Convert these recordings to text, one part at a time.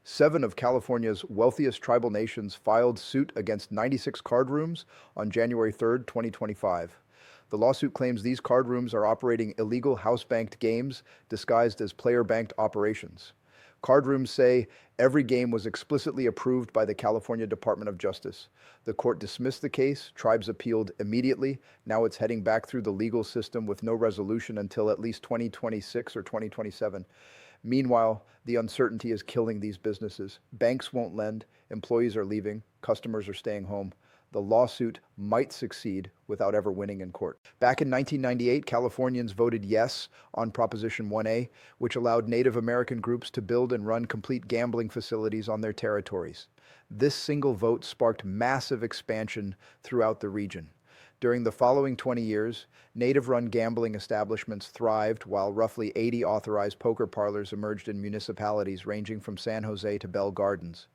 Seven of California's wealthiest tribal nations filed suit against 96 card rooms on January 3rd, 2025. The lawsuit claims these card rooms are operating illegal house-banked games disguised as player-banked operations. Card rooms say every game was explicitly approved by the California Department of Justice. The court dismissed the case, tribes appealed immediately. Now it's heading back through the legal system with no resolution until at least 2026 or 2027. Meanwhile, the uncertainty is killing these businesses. Banks won't lend, employees are leaving, customers are staying home. The lawsuit might succeed without ever winning in court. Back in 1998, Californians voted yes on Proposition 1A, which allowed Native American groups to build and run complete gambling facilities on their territories. This single vote sparked massive expansion throughout the region. During the following 20 years, Native-run gambling establishments thrived while roughly 80 authorized poker parlors emerged in municipalities ranging from San Jose to Bell Gardens.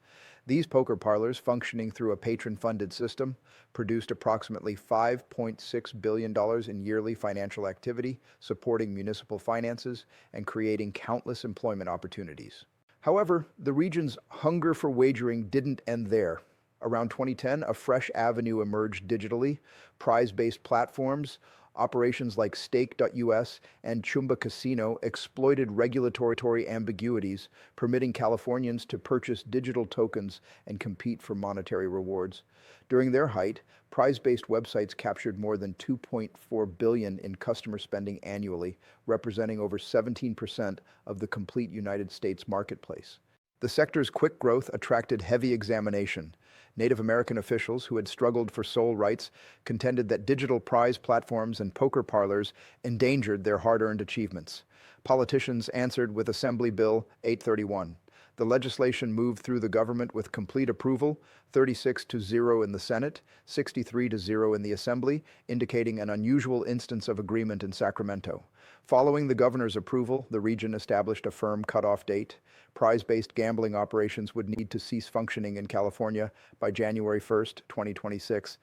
These poker parlors, functioning through a patron-funded system, produced approximately $5.6 billion in yearly financial activity, supporting municipal finances and creating countless employment opportunities. However, the region's hunger for wagering didn't end there. Around 2010, a fresh avenue emerged digitally. Prize-based platforms, operations like Stake.us and Chumba Casino exploited regulatory ambiguities, permitting Californians to purchase digital tokens and compete for monetary rewards. During their height, prize-based websites captured more than $2.4 billion in customer spending annually, representing over 17% of the complete United States marketplace. The sector's quick growth attracted heavy examination. Native American officials who had struggled for sole rights contended that digital prize platforms and poker parlors endangered their hard-earned achievements. Politicians answered with Assembly Bill 831. The legislation moved through the government with complete approval, 36-0 in the Senate, 63-0 in the Assembly, indicating an unusual instance of agreement in Sacramento. Following the governor's approval, the region established a firm cutoff date. Prize-based gambling operations would need to cease functioning in California by January 1st, 2026.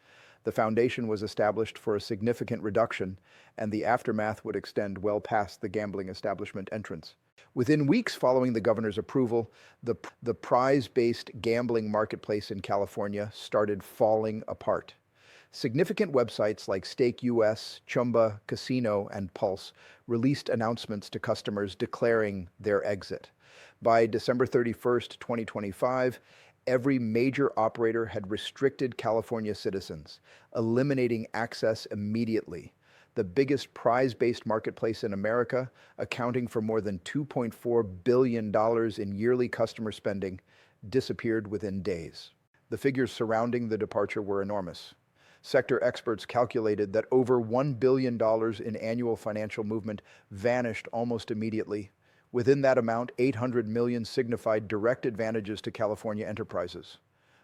The foundation was established for a significant reduction, and the aftermath would extend well past the gambling establishment entrance. Within weeks following the governor's approval, the prize-based gambling marketplace in California started falling apart. Significant websites like Stake.us, Chumba Casino, and Pulse released announcements to customers declaring their exit. By December 31st, 2025, every major operator had restricted California citizens, eliminating access immediately. The biggest prize-based marketplace in America, accounting for more than $2.4 billion in yearly customer spending, disappeared within days. The figures surrounding the departure were enormous. Sector experts calculated that over $1 billion in annual financial movement vanished almost immediately. Within that amount, $800 million signified direct advantages to California enterprises.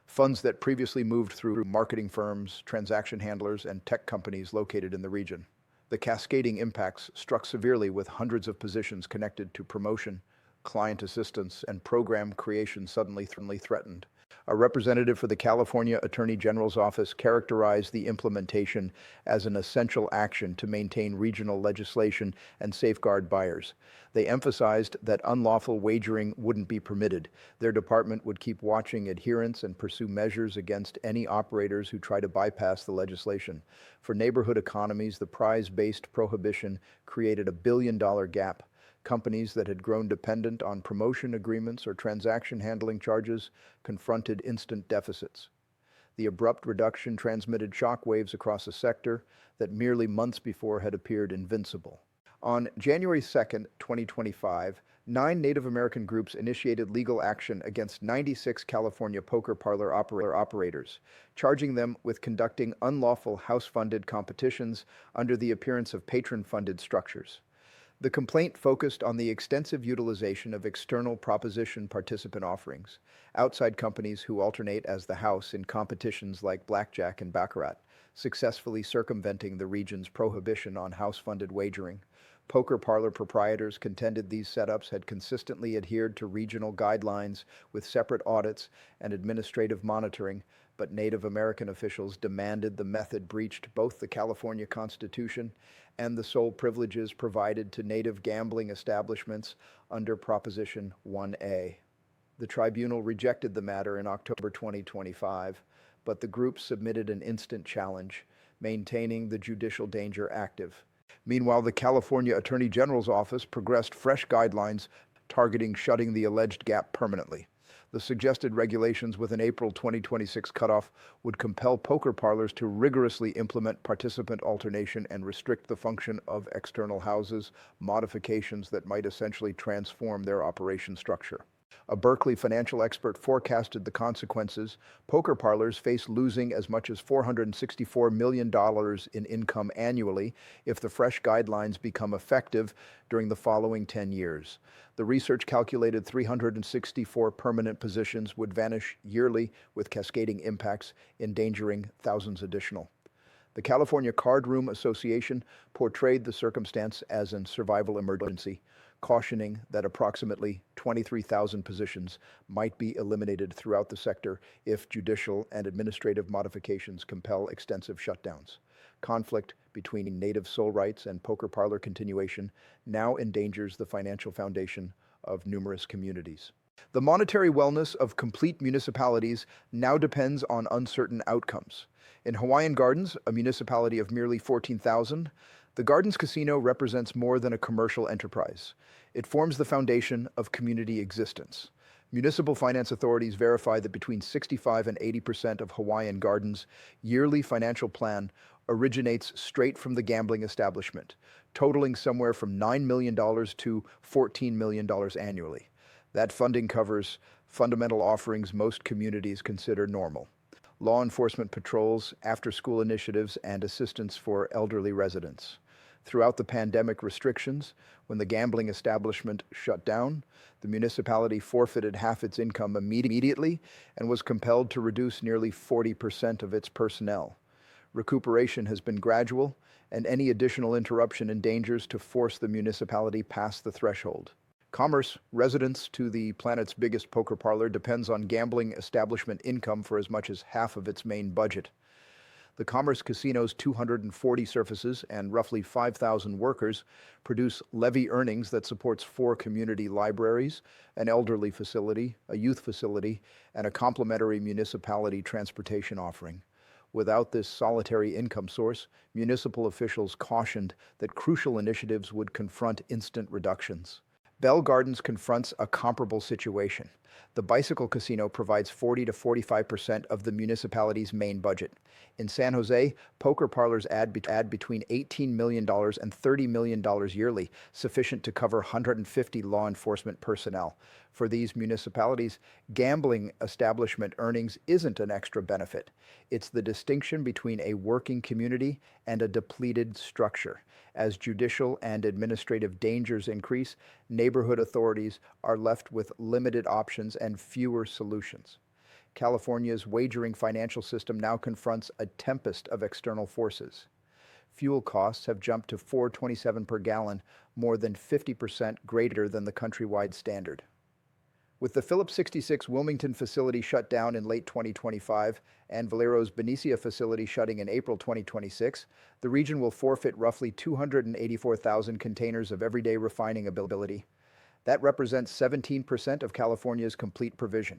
Funds that previously moved through marketing firms, transaction handlers, and tech companies located in the region. The cascading impacts struck severely with hundreds of positions connected to promotion, client assistance, and program creation suddenly threatened. A representative for the California Attorney General's office characterized the implementation as an essential action to maintain regional legislation and safeguard buyers. They emphasized that unlawful wagering wouldn't be permitted. Their department would keep watching adherence and pursue measures against any operators who try to bypass the legislation. For neighborhood economies, the prize-based prohibition created a billion-dollar gap. Companies that had grown dependent on promotion agreements or transaction handling charges confronted instant deficits. The abrupt reduction transmitted shockwaves across a sector that merely months before had appeared invincible. On January 2nd, 2025, 9 Native American groups initiated legal action against 96 California poker parlor operators, charging them with conducting unlawful house-funded competitions under the appearance of patron-funded structures. The complaint focused on the extensive utilization of external proposition participant offerings, outside companies who alternate as the house in competitions like blackjack and baccarat, successfully circumventing the region's prohibition on house-funded wagering. Poker parlor proprietors contended these setups had consistently adhered to regional guidelines with separate audits and administrative monitoring, but Native American officials demanded the method breached both the California Constitution and the sole privileges provided to Native gambling establishments under Proposition 1A. The tribunal rejected the matter in October 2025, but the group submitted an instant challenge, maintaining the judicial danger active. Meanwhile, the California Attorney General's office progressed fresh guidelines targeting shutting the alleged gap permanently. The suggested regulations with an April 2026 cutoff would compel poker parlors to rigorously implement participant alternation and restrict the function of external houses, modifications that might essentially transform their operation structure. A Berkeley financial expert forecasted the consequences. Poker parlors face losing as much as $464 million in income annually if the fresh guidelines become effective during the following 10 years. The research calculated 364 permanent positions would vanish yearly with cascading impacts, endangering thousands additional. The California Card Room Association portrayed the circumstance as a survival emergency, cautioning that approximately 23,000 positions might be eliminated throughout the sector if judicial and administrative modifications compel extensive shutdowns. Conflict between native soul rights and poker parlor continuation now endangers the financial foundation of numerous communities. The monetary wellness of complete municipalities now depends on uncertain outcomes. In Hawaiian Gardens, a municipality of merely 14,000, the Gardens Casino represents more than a commercial enterprise. It forms the foundation of community existence. Municipal finance authorities verify that between 65 and 80% of Hawaiian Gardens' yearly financial plan originates straight from the gambling establishment, totaling somewhere from $9 million to $14 million annually. That funding covers fundamental offerings most communities consider normal: law enforcement patrols, after-school initiatives, and assistance for elderly residents. Throughout the pandemic restrictions, when the gambling establishment shut down, the municipality forfeited half its income immediately and was compelled to reduce nearly 40% of its personnel. Recuperation has been gradual, and any additional interruption endangers to force the municipality past the threshold. Commerce, residents to the planet's biggest poker parlor, depends on gambling establishment income for as much as half of its main budget. The Commerce Casino's 240 surfaces and roughly 5,000 workers produce levy earnings that supports 4 community libraries, an elderly facility, a youth facility, and a complementary municipality transportation offering. Without this solitary income source, municipal officials cautioned that crucial initiatives would confront instant reductions. Bell Gardens confronts a comparable situation. The bicycle casino provides 40 to 45% of the municipality's main budget. In San Jose, poker parlors add between $18 million and $30 million yearly, sufficient to cover 150 law enforcement personnel. For these municipalities, gambling establishment earnings isn't an extra benefit. It's the distinction between a working community and a depleted structure. As judicial and administrative dangers increase, neighborhood authorities are left with limited options and fewer solutions. California's wagering financial system now confronts a tempest of external forces. Fuel costs have jumped to $4.27 per gallon, more than 50% greater than the countrywide standard. With the Phillips 66 Wilmington facility shut down in late 2025 and Valero's Benicia facility shutting in April 2026, the region will forfeit roughly 284,000 containers of everyday refining ability. That represents 17% of California's complete provision.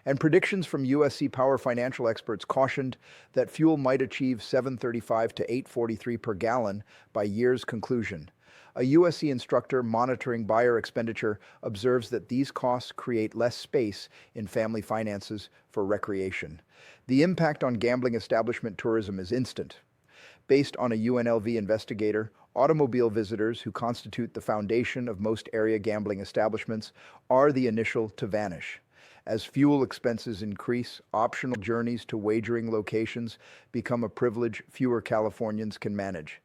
And predictions from USC Power financial experts cautioned that fuel might achieve $7.35 to $8.43 per gallon by year's conclusion. A USC instructor monitoring buyer expenditure observes that these costs create less space in family finances for recreation. The impact on gambling establishment tourism is instant. Based on a UNLV investigator, automobile visitors, who constitute the foundation of most area gambling establishments, are the initial to vanish. As fuel expenses increase, optional journeys to wagering locations become a privilege fewer Californians can manage.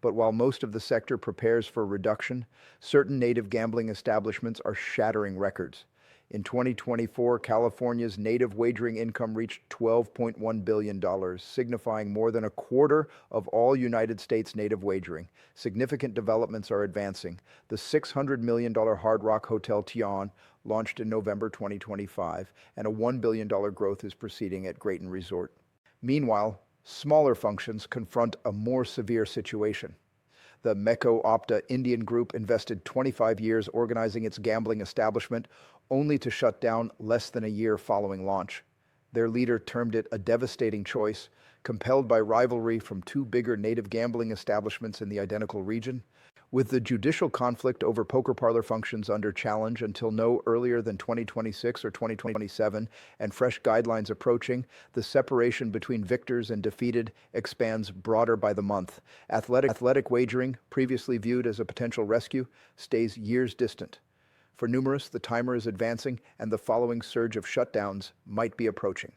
But while most of the sector prepares for reduction, certain native gambling establishments are shattering records. In 2024, California's native wagering income reached $12.1 billion, signifying more than a quarter of all United States native wagering. Significant developments are advancing. The $600 million Hard Rock Hotel Tian launched in November 2025, and a $1 billion growth is proceeding at Grayton Resort. Meanwhile, smaller functions confront a more severe situation. The Meko Opta Indian Group invested 25 years organizing its gambling establishment, only to shut down less than a year following launch. Their leader termed it a devastating choice, compelled by rivalry from two bigger native gambling establishments in the identical region. With the judicial conflict over poker parlor functions under challenge until no earlier than 2026 or 2027 and fresh guidelines approaching, the separation between victors and defeated expands broader by the month. Athletic wagering, previously viewed as a potential rescue, stays years distant. For numerous, the timer is advancing and the following surge of shutdowns might be approaching.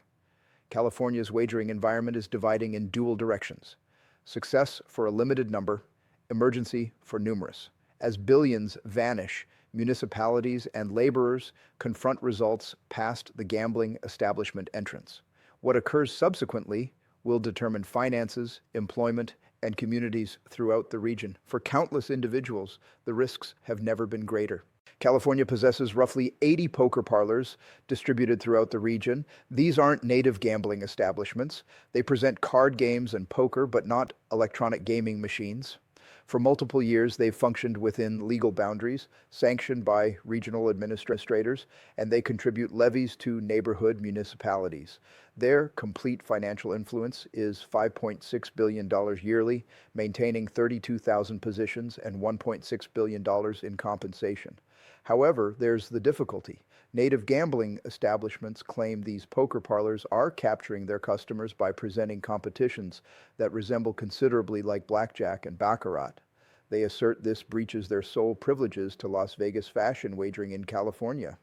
California's wagering environment is dividing in dual directions. Success for a limited number, emergency for numerous. As billions vanish, municipalities and laborers confront results past the gambling establishment entrance. What occurs subsequently will determine finances, employment, and communities throughout the region. For countless individuals, the risks have never been greater. California possesses roughly 80 poker parlors distributed throughout the region. These aren't native gambling establishments. They present card games and poker, but not electronic gaming machines. For multiple years, they've functioned within legal boundaries, sanctioned by regional administrators, and they contribute levies to neighborhood municipalities. Their complete financial influence is $5.6 billion yearly, maintaining 32,000 positions and $1.6 billion in compensation. However, there's the difficulty. Native gambling establishments claim these poker parlors are capturing their customers by presenting competitions that resemble considerably like blackjack and baccarat. They assert this breaches their sole privileges to Las Vegas fashion wagering in California.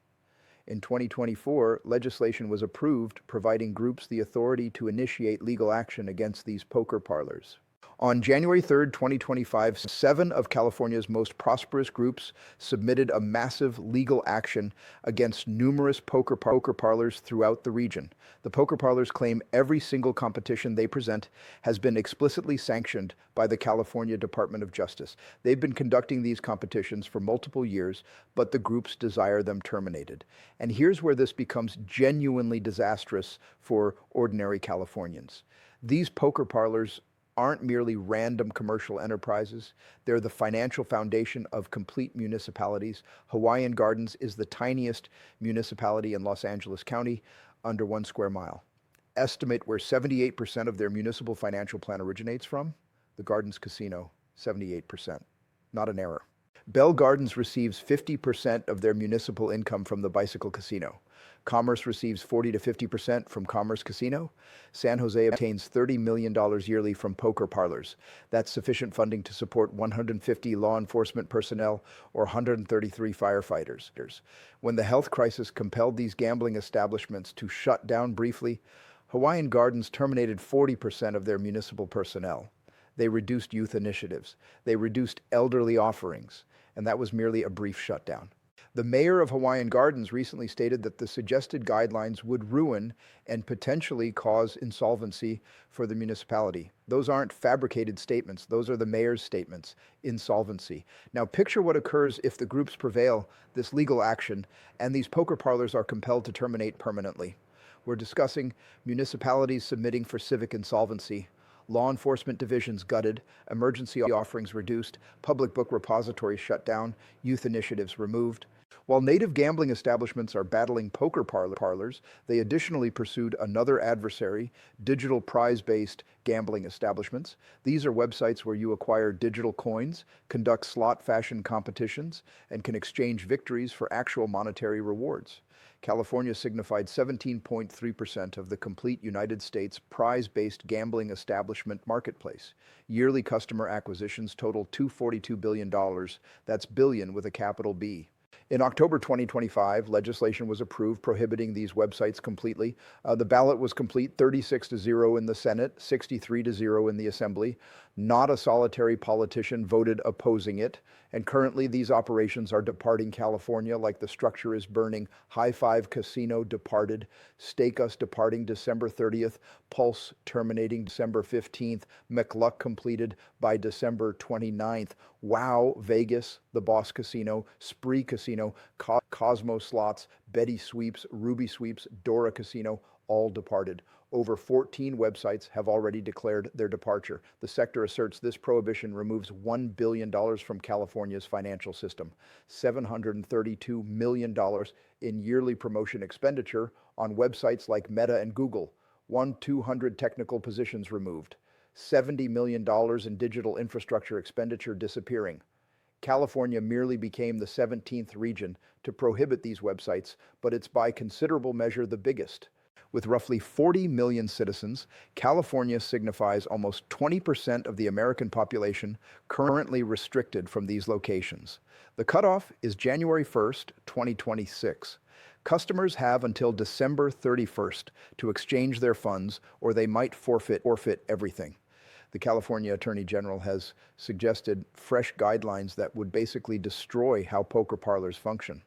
In 2024, legislation was approved providing groups the authority to initiate legal action against these poker parlors. On January 3, 2025, 7 of California's most prosperous groups submitted a massive legal action against numerous poker parlors throughout the region. The poker parlors claim every single competition they present has been explicitly sanctioned by the California Department of Justice. They've been conducting these competitions for multiple years, but the groups desire them terminated. And here's where this becomes genuinely disastrous for ordinary Californians. These poker parlors aren't merely random commercial enterprises. They're the financial foundation of complete municipalities. Hawaiian Gardens is the tiniest municipality in Los Angeles County, under 1 square mile. Estimate where 78% of their municipal financial plan originates from? The Gardens Casino, 78%. Not an error. Bell Gardens receives 50% of their municipal income from the Bicycle Casino. Commerce receives 40 to 50% from Commerce Casino. San Jose obtains $30 million yearly from poker parlors. That's sufficient funding to support 150 law enforcement personnel or 133 firefighters. When the health crisis compelled these gambling establishments to shut down briefly, Hawaiian Gardens terminated 40% of their municipal personnel. They reduced youth initiatives. They reduced elderly offerings, and that was merely a brief shutdown. The mayor of Hawaiian Gardens recently stated that the suggested guidelines would ruin and potentially cause insolvency for the municipality. Those aren't fabricated statements. Those are the mayor's statements, insolvency. Now picture what occurs if the groups prevail this legal action and these poker parlors are compelled to terminate permanently. We're discussing municipalities submitting for civic insolvency, law enforcement divisions gutted, emergency offerings reduced, public book repositories shut down, youth initiatives removed. While native gambling establishments are battling poker parlors, they additionally pursued another adversary, digital prize-based gambling establishments. These are websites where you acquire digital coins, conduct slot fashion competitions, and can exchange victories for actual monetary rewards. California signified 17.3% of the complete United States prize-based gambling establishment marketplace. Yearly customer acquisitions total $242 billion. That's billion with a capital B. In October 2025, legislation was approved prohibiting these websites completely. The ballot was complete, 36-0 in the Senate, 63-0 in the Assembly. Not a solitary politician voted opposing it. And currently, these operations are departing California like the structure is burning. High Five Casino departed, Stake Us departing December 30th, Pulse terminating December 15th, McLuck completed by December 29th. Wow Vegas, the Boss Casino, Spree Casino, Cosmo Slots, Betty Sweeps, Ruby Sweeps, Dora Casino, all departed. Over 14 websites have already declared their departure. The sector asserts this prohibition removes $1 billion from California's financial system. $732 million in yearly promotion expenditure on websites like Meta and Google, 200 technical positions removed, $70 million in digital infrastructure expenditure disappearing. California merely became the 17th region to prohibit these websites, but it's by considerable measure the biggest. With roughly 40 million citizens, California signifies almost 20% of the American population currently restricted from these locations. The cutoff is January 1st, 2026. Customers have until December 31st to exchange their funds, or they might forfeit everything. The California Attorney General has suggested fresh guidelines that would basically destroy how poker parlors function.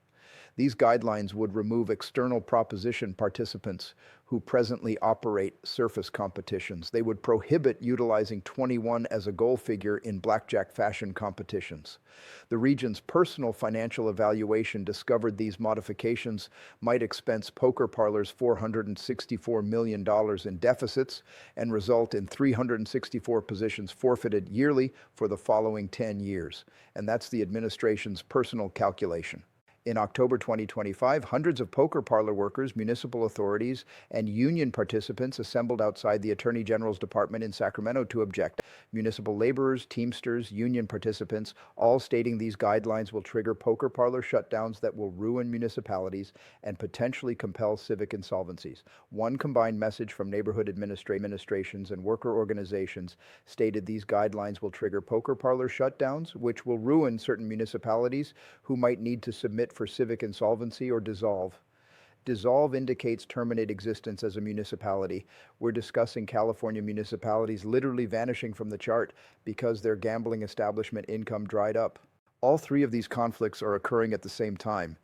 These guidelines would remove external proposition participants who presently operate surface competitions. They would prohibit utilizing 21 as a goal figure in blackjack fashion competitions. The region's personal financial evaluation discovered these modifications might expense poker parlors $464 million in deficits and result in 364 positions forfeited yearly for the following 10 years. And that's the administration's personal calculation. In October 2025, hundreds of poker parlor workers, municipal authorities, and union participants assembled outside the Attorney General's department in Sacramento to object. Municipal laborers, Teamsters, union participants, all stating these guidelines will trigger poker parlor shutdowns that will ruin municipalities and potentially compel civic insolvencies. One combined message from neighborhood administrations and worker organizations stated these guidelines will trigger poker parlor shutdowns, which will ruin certain municipalities who might need to submit for civic insolvency or dissolve. Dissolve indicates terminate existence as a municipality. We're discussing California municipalities literally vanishing from the chart because their gambling establishment income dried up. All three of these conflicts are occurring at the same time.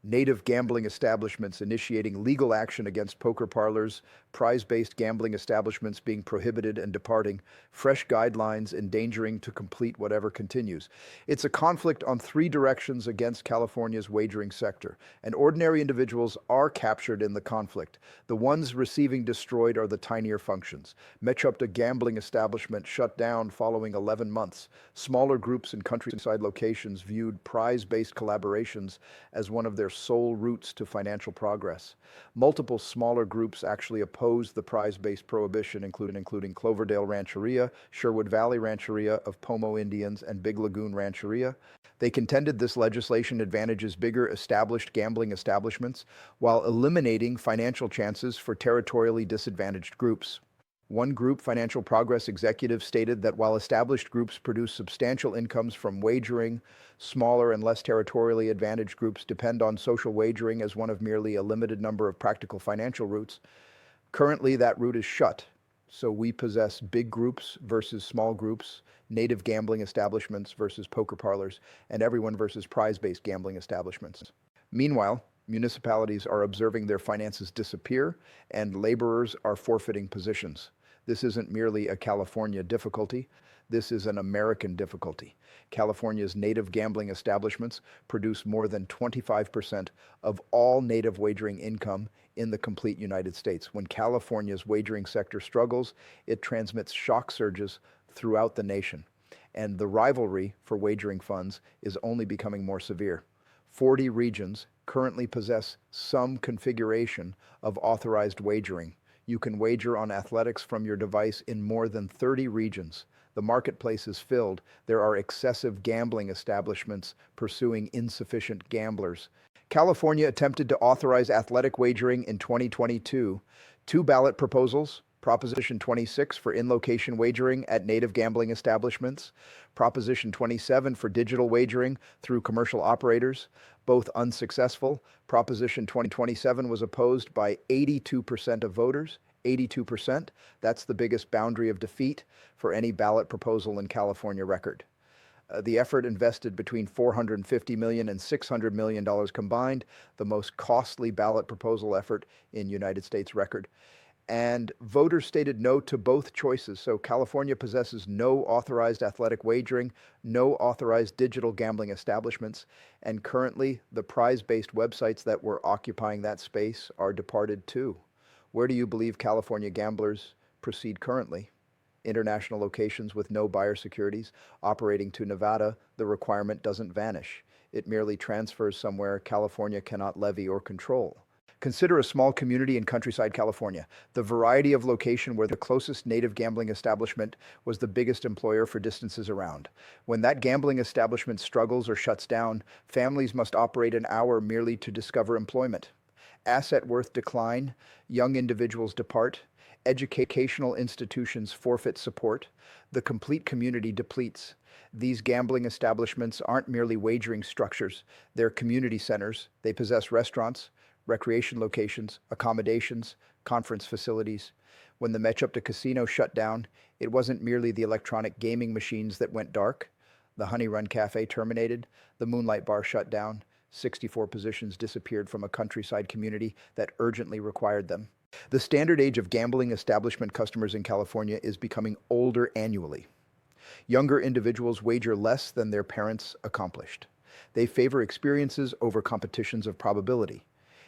Native gambling establishments initiating legal action against poker parlors, prize-based gambling establishments being prohibited and departing, fresh guidelines endangering to complete whatever continues. It's a conflict on three directions against California's wagering sector, and ordinary individuals are captured in the conflict. The ones receiving destroyed are the tinier functions. Metrupta gambling establishment shut down following 11 months. Smaller groups in countryside locations viewed prize-based collaborations as one of their sole routes to financial progress. Multiple smaller groups actually opposed the prize-based prohibition, including Cloverdale Rancheria, Sherwood Valley Rancheria of Pomo Indians, and Big Lagoon Rancheria. They contended this legislation advantages bigger established gambling establishments while eliminating financial chances for territorially disadvantaged groups. One group, Financial Progress Executive, stated that while established groups produce substantial incomes from wagering, smaller and less territorially advantaged groups depend on social wagering as one of merely a limited number of practical financial routes. Currently, that route is shut. So we possess big groups versus small groups, native gambling establishments versus poker parlors, and everyone versus prize-based gambling establishments. Meanwhile, municipalities are observing their finances disappear, and laborers are forfeiting positions. This isn't merely a California difficulty. This is an American difficulty. California's native gambling establishments produce more than 25% of all native wagering income in the complete United States. When California's wagering sector struggles, it transmits shock surges throughout the nation. And the rivalry for wagering funds is only becoming more severe. 40 regions currently possess some configuration of authorized wagering. You can wager on athletics from your device in more than 30 regions. The marketplace is filled. There are excessive gambling establishments pursuing insufficient gamblers. California attempted to authorize athletic wagering in 2022. Two ballot proposals, Proposition 26 for in-location wagering at native gambling establishments, Proposition 27 for digital wagering through commercial operators, both unsuccessful. Proposition 2027 was opposed by 82% of voters. 82%, that's the biggest boundary of defeat for any ballot proposal in California record. The effort invested between $450 million and $600 million combined, the most costly ballot proposal effort in United States record. And voters stated no to both choices. So California possesses no authorized athletic wagering, no authorized digital gambling establishments, and currently the prize-based websites that were occupying that space are departed too. Where do you believe California gamblers proceed currently? International locations with no buyer securities. Operating to Nevada, the requirement doesn't vanish. It merely transfers somewhere California cannot levy or control. Consider a small community in countryside California. The variety of location where the closest native gambling establishment was the biggest employer for distances around. When that gambling establishment struggles or shuts down, families must operate an hour merely to discover employment. Asset worth decline, young individuals depart, educational institutions forfeit support, the complete community depletes. These gambling establishments aren't merely wagering structures, they're community centers. They possess restaurants, recreation locations, accommodations, conference facilities. When the Metropolitan Casino shut down, it wasn't merely the electronic gaming machines that went dark. The Honey Run Cafe terminated, the Moonlight Bar shut down, 64 positions disappeared from a countryside community that urgently required them. The standard age of gambling establishment customers in California is becoming older annually. Younger individuals wager less than their parents accomplished. They favor experiences over competitions of probability.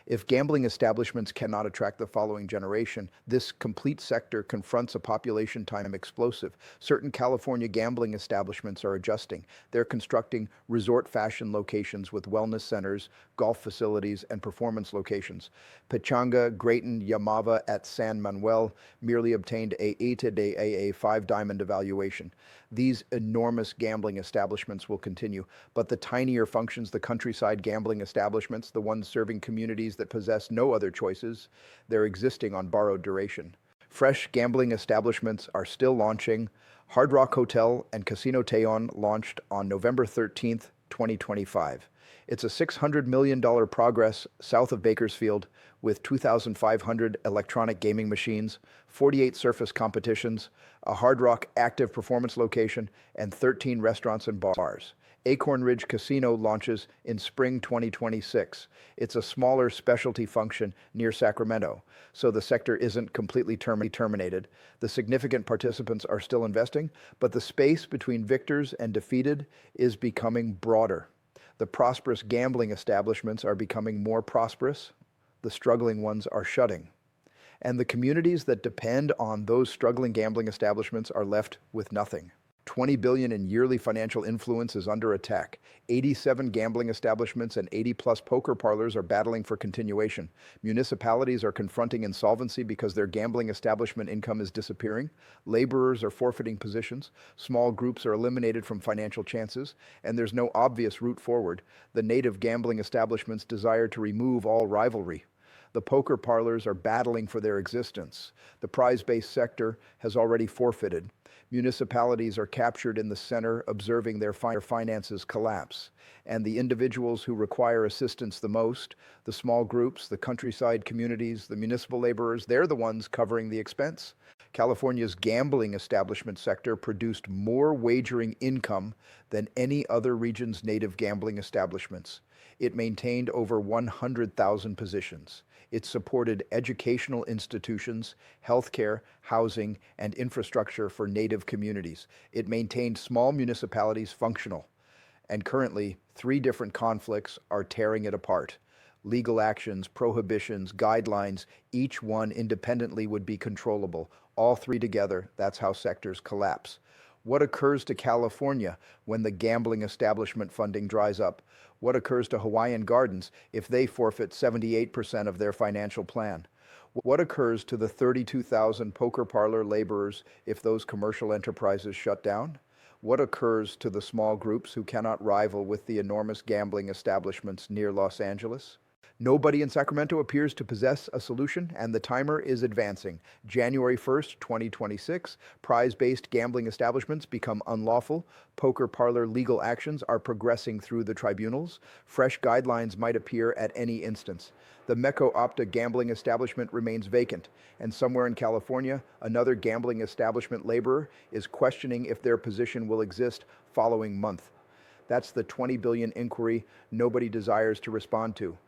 If gambling establishments cannot attract the following generation, this complete sector confronts a population time explosive. Certain California gambling establishments are adjusting. They're constructing resort fashion locations with wellness centers, golf facilities, and performance locations. Pechanga, Grayton, Yamava at San Manuel merely obtained a AA 5 diamond evaluation. These enormous gambling establishments will continue, but the tinier functions, the countryside gambling establishments, the ones serving communities that possess no other choices, they're existing on borrowed duration. Fresh gambling establishments are still launching. Hard Rock Hotel and Casino Tejon launched on November 13th, 2025. It's a $600 million progress south of Bakersfield with 2,500 electronic gaming machines, 48 surface competitions, a Hard Rock active performance location, and 13 restaurants and bars. Acorn Ridge Casino launches in spring 2026. It's a smaller specialty function near Sacramento, so the sector isn't completely terminated. The significant participants are still investing, but the space between victors and defeated is becoming broader. The prosperous gambling establishments are becoming more prosperous. The struggling ones are shutting. And the communities that depend on those struggling gambling establishments are left with nothing. $20 billion in yearly financial influence is under attack. 87 gambling establishments and 80-plus poker parlors are battling for continuation. Municipalities are confronting insolvency because their gambling establishment income is disappearing. Laborers are forfeiting positions. Small groups are eliminated from financial chances, and there's no obvious route forward. The native gambling establishments desire to remove all rivalry. The poker parlors are battling for their existence. The prize-based sector has already forfeited. Municipalities are captured in the center, observing their finances collapse. And the individuals who require assistance the most, the small groups, the countryside communities, the municipal laborers, they're the ones covering the expense. California's gambling establishment sector produced more wagering income than any other region's native gambling establishments. It maintained over 100,000 positions. It supported educational institutions, healthcare, housing, and infrastructure for native communities. It maintained small municipalities functional. And currently, 3 different conflicts are tearing it apart. Legal actions, prohibitions, guidelines, each one independently would be controllable. All 3 together, that's how sectors collapse. What occurs to California when the gambling establishment funding dries up? What occurs to Hawaiian Gardens if they forfeit 78% of their financial plan? What occurs to the 32,000 poker parlor laborers if those commercial enterprises shut down? What occurs to the small groups who cannot rival with the enormous gambling establishments near Los Angeles? Nobody in Sacramento appears to possess a solution, and the timer is advancing. January 1st, 2026, prize-based gambling establishments become unlawful. Poker parlor legal actions are progressing through the tribunals. Fresh guidelines might appear at any instance. The Mecco Opta gambling establishment remains vacant, and somewhere in California, another gambling establishment laborer is questioning if their position will exist following month. That's the $20 billion inquiry nobody desires to respond to.